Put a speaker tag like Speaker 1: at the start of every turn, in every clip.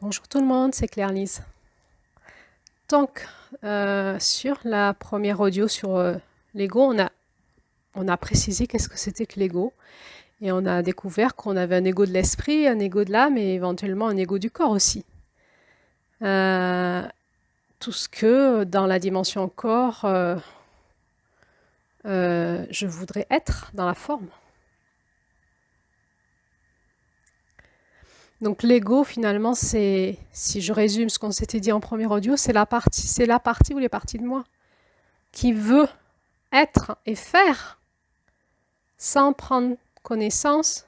Speaker 1: Bonjour tout le monde, c'est Claire-Lise. Donc, sur la première audio sur l'ego, on a précisé qu'est-ce que c'était que l'ego. Et on a découvert qu'on avait un ego de l'esprit, un ego de l'âme et éventuellement un ego du corps aussi. Euh, tout ce que dans la dimension corps, je voudrais être dans la forme. Donc l'ego, finalement, c'est, si je résume ce qu'on s'était dit en premier audio, c'est la partie ou les parties de moi qui veut être et faire sans prendre connaissance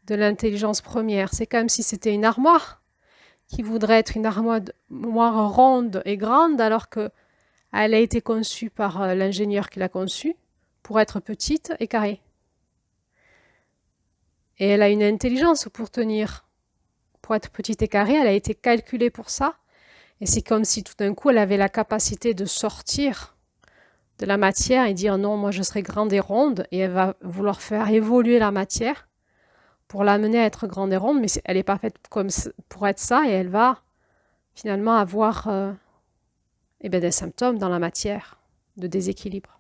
Speaker 1: de l'intelligence première. C'est comme si c'était une armoire qui voudrait être une armoire ronde et grande alors que elle a été conçue par l'ingénieur qui l'a conçue pour être petite et carrée. Et elle a une intelligence pour tenir, pour être petite et carrée, elle a été calculée pour ça. Et c'est comme si tout d'un coup elle avait la capacité de sortir de la matière et dire non, moi je serai grande et ronde, et elle va vouloir faire évoluer la matière pour l'amener à être grande et ronde, mais elle n'est pas faite comme pour être ça, et elle va finalement avoir des symptômes dans la matière de déséquilibre.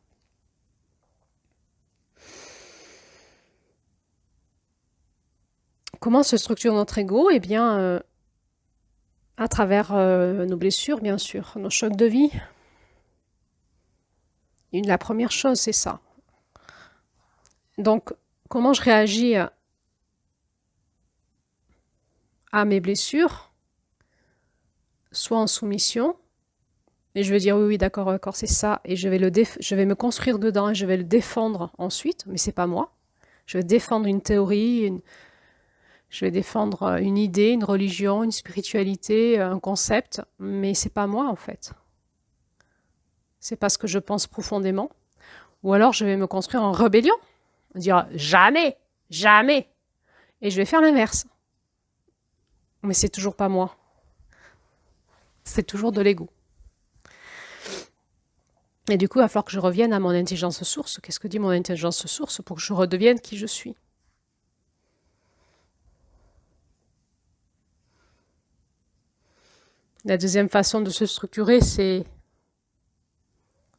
Speaker 1: Comment se structure notre ego? Eh bien, à travers nos blessures, bien sûr, nos chocs de vie. La première chose, c'est ça. Donc, comment je réagis à mes blessures? Soit en soumission, et je vais dire oui, d'accord, d'accord, c'est ça, et je vais me construire dedans et je vais le défendre ensuite, mais c'est pas moi. Je vais défendre une théorie, je vais défendre une idée, une religion, une spiritualité, un concept, mais c'est pas moi en fait. C'est pas ce que je pense profondément. Ou alors je vais me construire en rébellion, dire jamais, jamais, et je vais faire l'inverse. Mais c'est toujours pas moi. C'est toujours de l'ego. Et du coup, il va falloir que je revienne à mon intelligence source. Qu'est-ce que dit mon intelligence source pour que je redevienne qui je suis? La deuxième façon de se structurer, c'est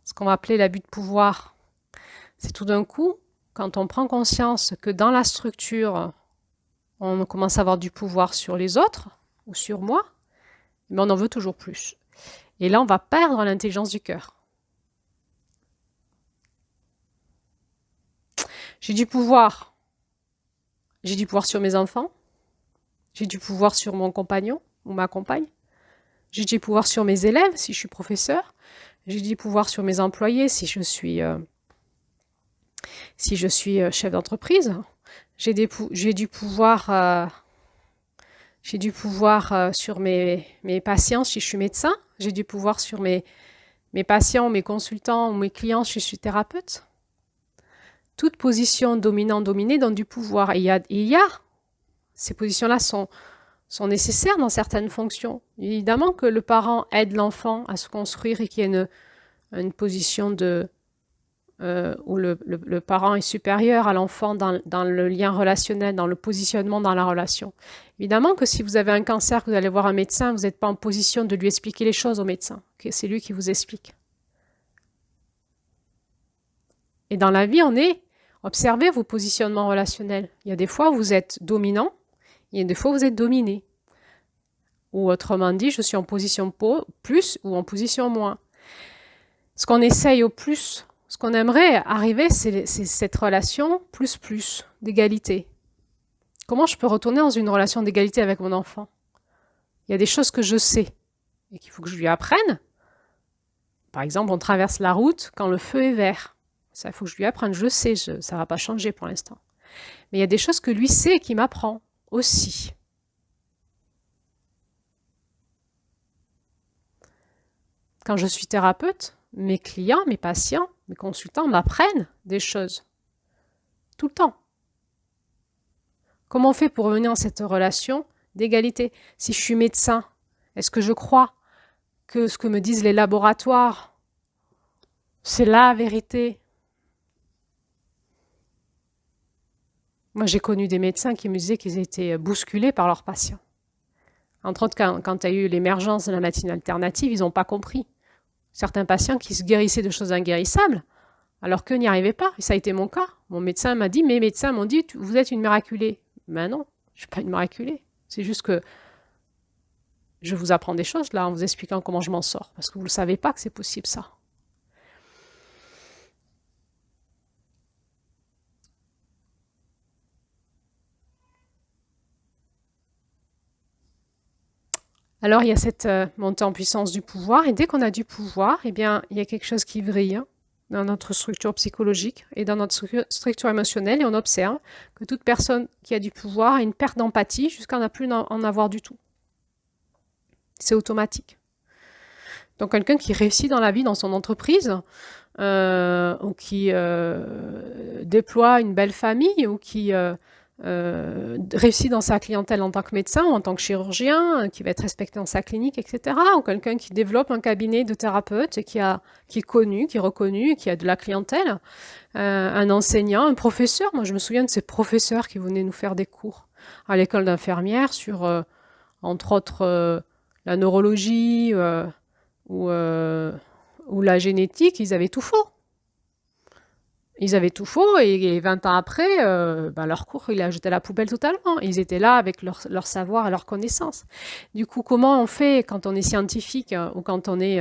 Speaker 1: ce qu'on va appeler l'abus de pouvoir. C'est tout d'un coup, quand on prend conscience que dans la structure, on commence à avoir du pouvoir sur les autres ou sur moi, mais on en veut toujours plus. Et là, on va perdre l'intelligence du cœur. J'ai du pouvoir. J'ai du pouvoir sur mes enfants. J'ai du pouvoir sur mon compagnon ou ma compagne. J'ai du pouvoir sur mes élèves si je suis professeur. J'ai du pouvoir sur mes employés si je suis chef d'entreprise. J'ai du pouvoir sur mes patients si je suis médecin. J'ai du pouvoir sur mes patients, mes consultants ou mes clients si je suis thérapeute. Toute position dominant-dominée donne du pouvoir. Et il y a ces positions-là sont nécessaires dans certaines fonctions. Évidemment que le parent aide l'enfant à se construire et qu'il y ait une position où le parent est supérieur à l'enfant dans le lien relationnel, dans le positionnement dans la relation. Évidemment que si vous avez un cancer, que vous allez voir un médecin, vous n'êtes pas en position de lui expliquer les choses au médecin. Okay, c'est lui qui vous explique. Et dans la vie, observez vos positionnements relationnels. Il y a des fois où vous êtes dominant, il y a des fois où vous êtes dominé. Ou autrement dit, je suis en position plus ou en position moins. Ce qu'on essaye au plus, ce qu'on aimerait arriver, c'est cette relation plus d'égalité. Comment je peux retourner dans une relation d'égalité avec mon enfant? Il y a des choses que je sais et qu'il faut que je lui apprenne. Par exemple, on traverse la route quand le feu est vert. Ça, il faut que je lui apprenne. Je sais, ça ne va pas changer pour l'instant. Mais il y a des choses que lui sait et qui m'apprend aussi. Quand je suis thérapeute, mes clients, mes patients, mes consultants m'apprennent des choses. Tout le temps. Comment on fait pour revenir dans cette relation d'égalité? Si je suis médecin, est-ce que je crois que ce que me disent les laboratoires, c'est la vérité? Moi, j'ai connu des médecins qui me disaient qu'ils étaient bousculés par leurs patients. Entre autres, quand il y a eu l'émergence de la médecine alternative, ils n'ont pas compris. Certains patients qui se guérissaient de choses inguérissables, alors qu'eux n'y arrivaient pas. Et ça a été mon cas. Mon médecin m'a dit, mes médecins m'ont dit, vous êtes une miraculée. Ben non, je ne suis pas une miraculée. C'est juste que je vous apprends des choses là en vous expliquant comment je m'en sors. Parce que vous ne savez pas que c'est possible ça. Alors il y a cette montée en puissance du pouvoir. Et dès qu'on a du pouvoir, eh bien, il y a quelque chose qui vrille hein, dans notre structure psychologique et dans notre structure émotionnelle. Et on observe que toute personne qui a du pouvoir a une perte d'empathie jusqu'à ne plus en avoir du tout. C'est automatique. Donc quelqu'un qui réussit dans la vie, dans son entreprise, ou qui déploie une belle famille, ou qui réussit dans sa clientèle en tant que médecin ou en tant que chirurgien, qui va être respecté dans sa clinique, etc. Ou quelqu'un qui développe un cabinet de thérapeute qui est connu, qui est reconnu, qui a de la clientèle. Un enseignant, un professeur. Moi, je me souviens de ces professeurs qui venaient nous faire des cours à l'école d'infirmière sur, entre autres, la neurologie, ou la génétique, ils avaient tout faux. Ils avaient tout faux et 20 ans après, leur cours, il a jeté à la poubelle totalement. Ils étaient là avec leur savoir et leur connaissance. Du coup, comment on fait quand on est scientifique ou quand on est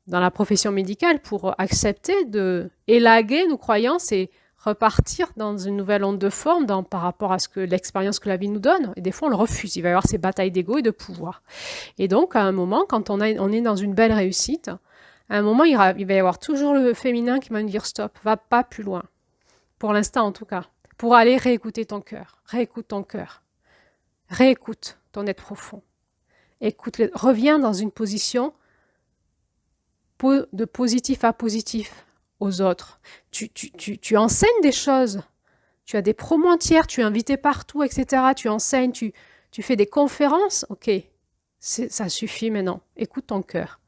Speaker 1: dans la profession médicale pour accepter de élaguer nos croyances et repartir dans une nouvelle onde de forme par rapport à l'expérience que la vie nous donne. Et des fois, on le refuse. Il va y avoir ces batailles d'ego et de pouvoir. Et donc, à un moment, quand on est dans une belle réussite, à un moment, il va y avoir toujours le féminin qui va nous dire stop, va pas plus loin. Pour l'instant, en tout cas. Pour aller réécouter ton cœur. Réécoute ton cœur. Réécoute ton être profond. Reviens dans une position de positif à positif aux autres. Tu enseignes des choses. Tu as des promos entières, tu es invité partout, etc. Tu enseignes, tu fais des conférences. Ok, ça suffit maintenant. Écoute ton cœur.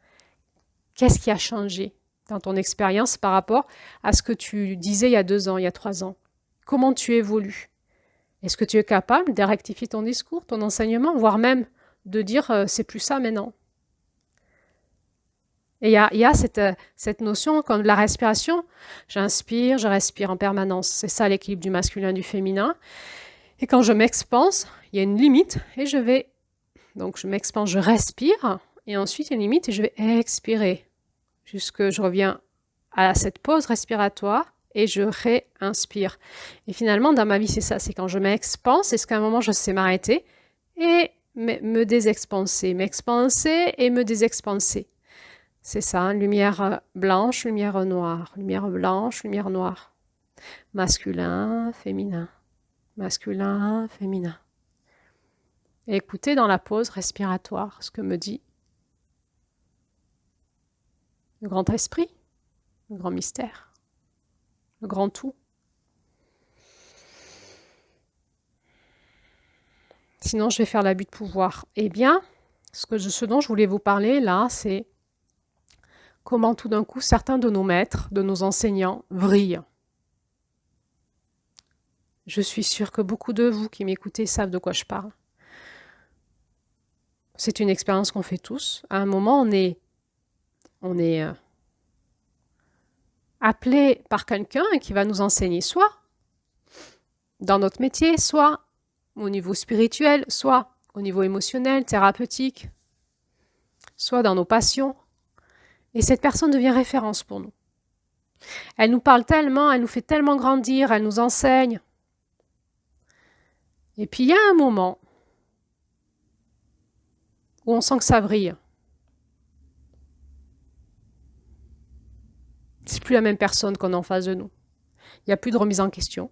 Speaker 1: Qu'est-ce qui a changé dans ton expérience par rapport à ce que tu disais il y a 2 ans, il y a 3 ans? Comment tu évolues? Est-ce que tu es capable de rectifier ton discours, ton enseignement, voire même de dire c'est plus ça maintenant? Et il y a cette notion comme de la respiration. J'inspire, je respire en permanence. C'est ça l'équilibre du masculin et du féminin. Et quand je m'expanse, il y a une limite et je vais... Donc je m'expanse, je respire. Et ensuite, il y a une limite et je vais expirer. Jusque je reviens à cette pause respiratoire et je réinspire. Et finalement, dans ma vie, c'est ça. C'est quand je m'expanse, c'est qu'à un moment, je sais m'arrêter et me désexpanser. M'expanser et me désexpanser. C'est ça, hein, lumière blanche, lumière noire, lumière blanche, lumière noire. Masculin, féminin. Masculin, féminin. Et écoutez dans la pause respiratoire ce que me dit le grand esprit, le grand mystère, le grand tout. Sinon, je vais faire l'abus de pouvoir. Eh bien, ce dont je voulais vous parler là, c'est comment tout d'un coup certains de nos maîtres, de nos enseignants, vrillent. Je suis sûre que beaucoup de vous qui m'écoutez savent de quoi je parle. C'est une expérience qu'on fait tous. À un moment, on est appelé par quelqu'un qui va nous enseigner soit dans notre métier, soit au niveau spirituel, soit au niveau émotionnel, thérapeutique, soit dans nos passions. Et cette personne devient référence pour nous. Elle nous parle tellement, elle nous fait tellement grandir, elle nous enseigne. Et puis il y a un moment où on sent que ça vrille. C'est plus la même personne qu'on a en face de nous. Il n'y a plus de remise en question.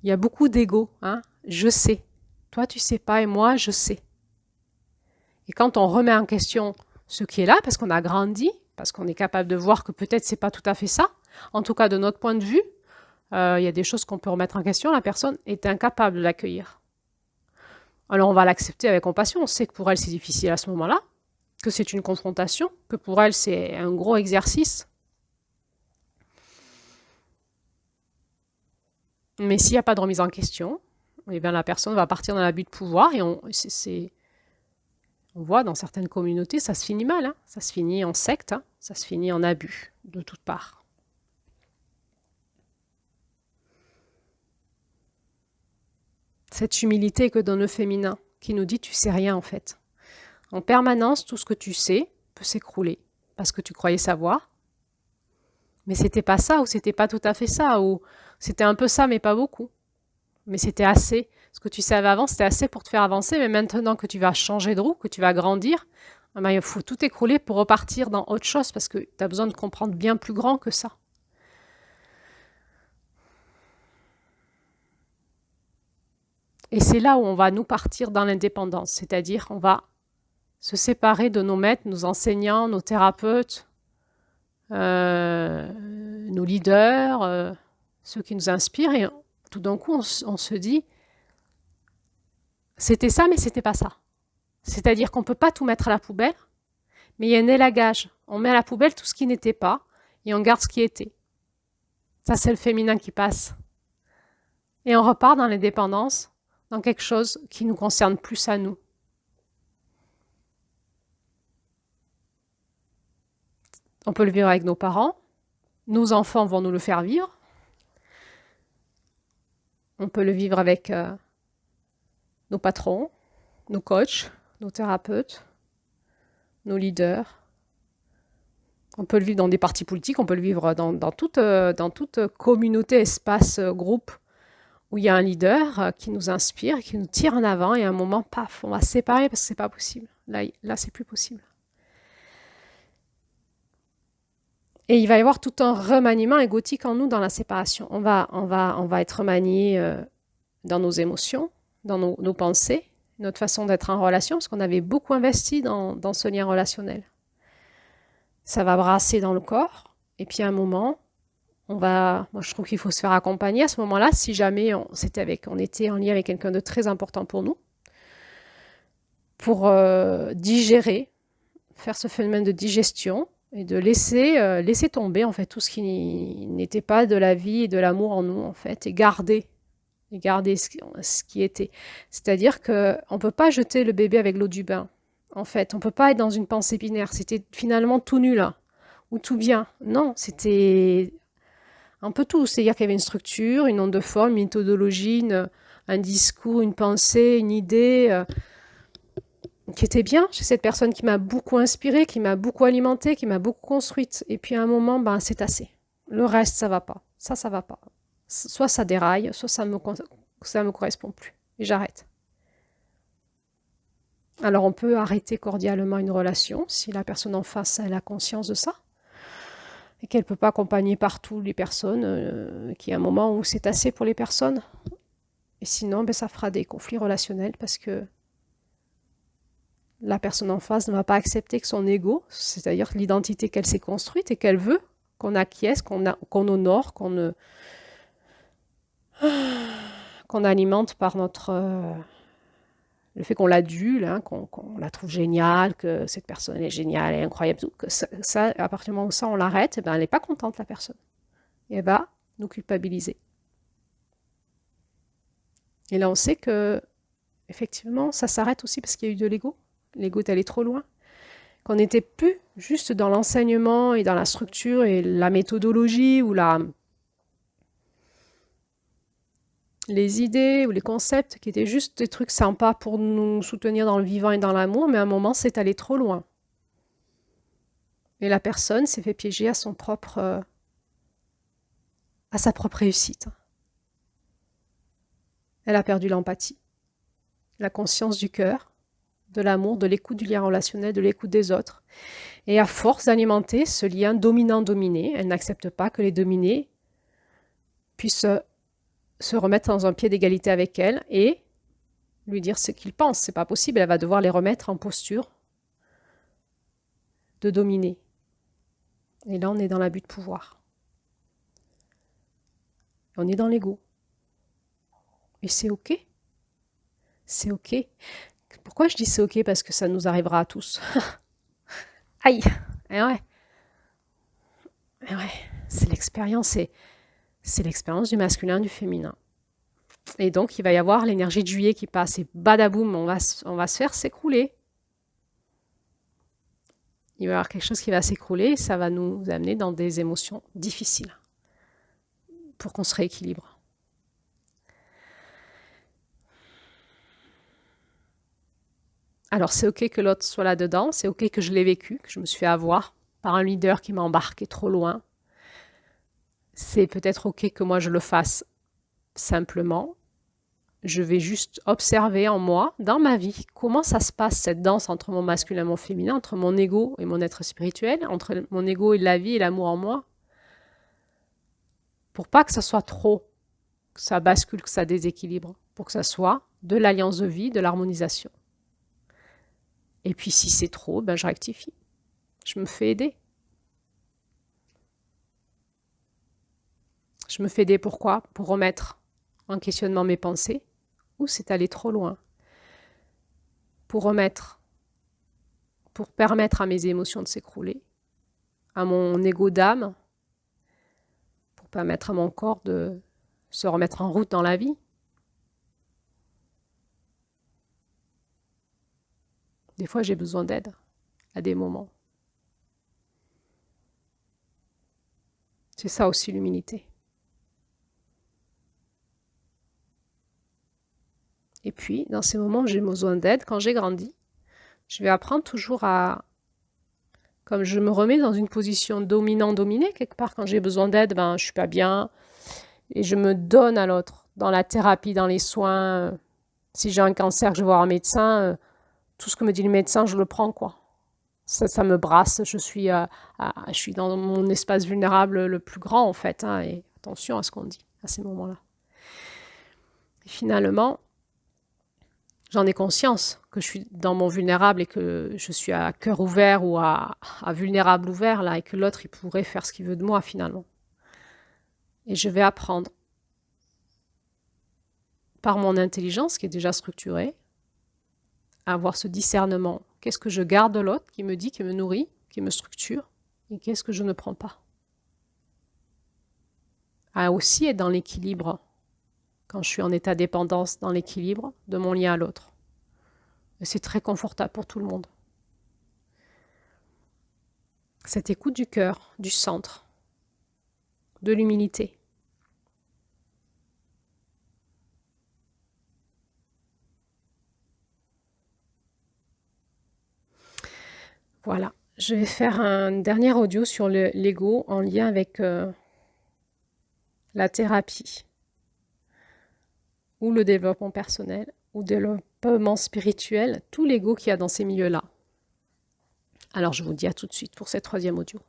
Speaker 1: Il y a beaucoup d'ego. Hein. Je sais. Toi, tu sais pas et moi, je sais. Et quand on remet en question ce qui est là, parce qu'on a grandi, parce qu'on est capable de voir que peut-être c'est pas tout à fait ça, en tout cas de notre point de vue, il y a des choses qu'on peut remettre en question, la personne est incapable de l'accueillir. Alors on va l'accepter avec compassion, on sait que pour elle c'est difficile à ce moment-là, que c'est une confrontation, que pour elle c'est un gros exercice. Mais s'il n'y a pas de remise en question, eh bien la personne va partir dans l'abus de pouvoir et On voit dans certaines communautés, ça se finit mal, hein. Ça se finit en secte, hein. Ça se finit en abus de toutes parts. Cette humilité que donne le féminin, qui nous dit tu sais rien en fait. En permanence, tout ce que tu sais peut s'écrouler parce que tu croyais savoir, mais c'était pas ça, ou c'était pas tout à fait ça, ou c'était un peu ça, mais pas beaucoup. Mais c'était assez. Ce que tu savais avant, c'était assez pour te faire avancer, mais maintenant que tu vas changer de roue, que tu vas grandir, eh ben, il faut tout écrouler pour repartir dans autre chose parce que tu as besoin de comprendre bien plus grand que ça. Et c'est là où on va nous partir dans l'indépendance, c'est-à-dire on va se séparer de nos maîtres, nos enseignants, nos thérapeutes, nos leaders, ceux qui nous inspirent, et tout d'un coup on se dit c'était ça mais c'était pas ça. C'est-à-dire qu'on ne peut pas tout mettre à la poubelle, mais il y a un élagage. On met à la poubelle tout ce qui n'était pas et on garde ce qui était. Ça c'est le féminin qui passe. Et on repart dans l'indépendance, dans quelque chose qui nous concerne plus à nous. On peut le vivre avec nos parents, nos enfants vont nous le faire vivre, on peut le vivre avec nos patrons, nos coachs, nos thérapeutes, nos leaders. On peut le vivre dans des partis politiques, on peut le vivre dans toute communauté, espace, groupe, où il y a un leader qui nous inspire, qui nous tire en avant, et à un moment, paf, on va se séparer parce que c'est pas possible. Là, c'est plus possible. Et il va y avoir tout un remaniement égotique en nous dans la séparation. On va être remanié dans nos émotions, dans nos pensées, notre façon d'être en relation, parce qu'on avait beaucoup investi dans ce lien relationnel. Ça va brasser dans le corps, et puis à un moment, moi je trouve qu'il faut se faire accompagner à ce moment-là, si jamais on était en lien avec quelqu'un de très important pour nous, pour digérer, faire ce phénomène de digestion, et de laisser tomber en fait tout ce qui n'était pas de la vie et de l'amour en nous en fait, et garder ce qui était. C'est-à-dire qu'on ne peut pas jeter le bébé avec l'eau du bain. En fait, on ne peut pas être dans une pensée binaire. C'était finalement tout nul, hein, ou tout bien. Non, c'était un peu tout. C'est-à-dire qu'il y avait une structure, une onde de forme, une méthodologie, un discours, une pensée, une idée qui était bien chez cette personne qui m'a beaucoup inspirée, qui m'a beaucoup alimentée, qui m'a beaucoup construite. Et puis à un moment, c'est assez. Le reste, ça va pas. Ça va pas. Soit ça déraille, soit ça me correspond plus. Et j'arrête. Alors on peut arrêter cordialement une relation si la personne en face a la conscience de ça et qu'elle ne peut pas accompagner partout les personnes, qu'il y a un moment où c'est assez pour les personnes. Et sinon, ça fera des conflits relationnels parce que la personne en face ne va pas accepter que son ego, c'est-à-dire l'identité qu'elle s'est construite et qu'elle veut, qu'on acquiesce, qu'on honore, qu'on alimente par le fait qu'on l'adule, hein, qu'on la trouve géniale, que cette personne elle est géniale, elle est incroyable, tout, que ça, à partir du moment où ça on l'arrête, elle n'est pas contente la personne. Et elle va nous culpabiliser. Et là on sait que effectivement ça s'arrête aussi parce qu'il y a eu de l'ego. L'ego est allé trop loin. Qu'on n'était plus juste dans l'enseignement et dans la structure et la méthodologie ou les idées ou les concepts qui étaient juste des trucs sympas pour nous soutenir dans le vivant et dans l'amour, mais à un moment, c'est allé trop loin. Et la personne s'est fait piéger à sa propre réussite. Elle a perdu l'empathie, la conscience du cœur, de l'amour, de l'écoute du lien relationnel, de l'écoute des autres. Et à force d'alimenter ce lien dominant-dominé, elle n'accepte pas que les dominés puissent se remettre dans un pied d'égalité avec elle et lui dire ce qu'ils pensent. C'est pas possible, elle va devoir les remettre en posture de dominer. Et là, on est dans l'abus de pouvoir. On est dans l'ego. Et c'est OK. C'est OK. Pourquoi je dis c'est OK? Parce que ça nous arrivera à tous. Aïe! Eh ouais. Eh ouais. C'est l'expérience du masculin, du féminin. Et donc, il va y avoir l'énergie de juillet qui passe et badaboum, on va se faire s'écrouler. il va y avoir quelque chose qui va s'écrouler, ça va nous amener dans des émotions difficiles pour qu'on se rééquilibre. Alors c'est ok que l'autre soit là-dedans, c'est ok que je l'ai vécu, que je me suis fait avoir par un leader qui m'a embarqué trop loin. C'est peut-être ok que moi je le fasse simplement. Je vais juste observer en moi, dans ma vie, comment ça se passe cette danse entre mon masculin et mon féminin, entre mon ego et mon être spirituel, entre mon ego et la vie et l'amour en moi, pour pas que ça soit trop, que ça bascule, que ça déséquilibre, pour que ça soit de l'alliance de vie, de l'harmonisation. Et puis si c'est trop, ben je rectifie. Je me fais aider. Je me fais aider pourquoi? Pour remettre en questionnement mes pensées, ou c'est allé trop loin. Pour permettre à mes émotions de s'écrouler, à mon ego d'âme, pour permettre à mon corps de se remettre en route dans la vie. Des fois, j'ai besoin d'aide à des moments. C'est ça aussi l'humilité. Et puis, dans ces moments où j'ai besoin d'aide, quand j'ai grandi, je vais apprendre toujours à... Comme je me remets dans une position dominant-dominée, quelque part, quand j'ai besoin d'aide, ben, je suis pas bien, et je me donne à l'autre, dans la thérapie, dans les soins. Si j'ai un cancer, que je vais voir un médecin, tout ce que me dit le médecin, je le prends, quoi. Ça me brasse, je suis dans mon espace vulnérable le plus grand, en fait, hein, et attention à ce qu'on dit à ces moments-là. Et finalement, j'en ai conscience que je suis dans mon vulnérable et que je suis à cœur ouvert ou à vulnérable ouvert, là, et que l'autre, il pourrait faire ce qu'il veut de moi, finalement. Et je vais apprendre, par mon intelligence, qui est déjà structurée, à avoir ce discernement. Qu'est-ce que je garde de l'autre, qui me dit, qui me nourrit, qui me structure, et qu'est-ce que je ne prends pas. À aussi être dans l'équilibre, quand je suis en état de dépendance, dans l'équilibre de mon lien à l'autre. Et c'est très confortable pour tout le monde. Cette écoute du cœur, du centre, de l'humilité. Voilà, je vais faire un dernier audio sur l'ego en lien avec la thérapie ou le développement personnel ou développement spirituel, tout l'ego qu'il y a dans ces milieux-là. Alors je vous dis à tout de suite pour cette 3e audio.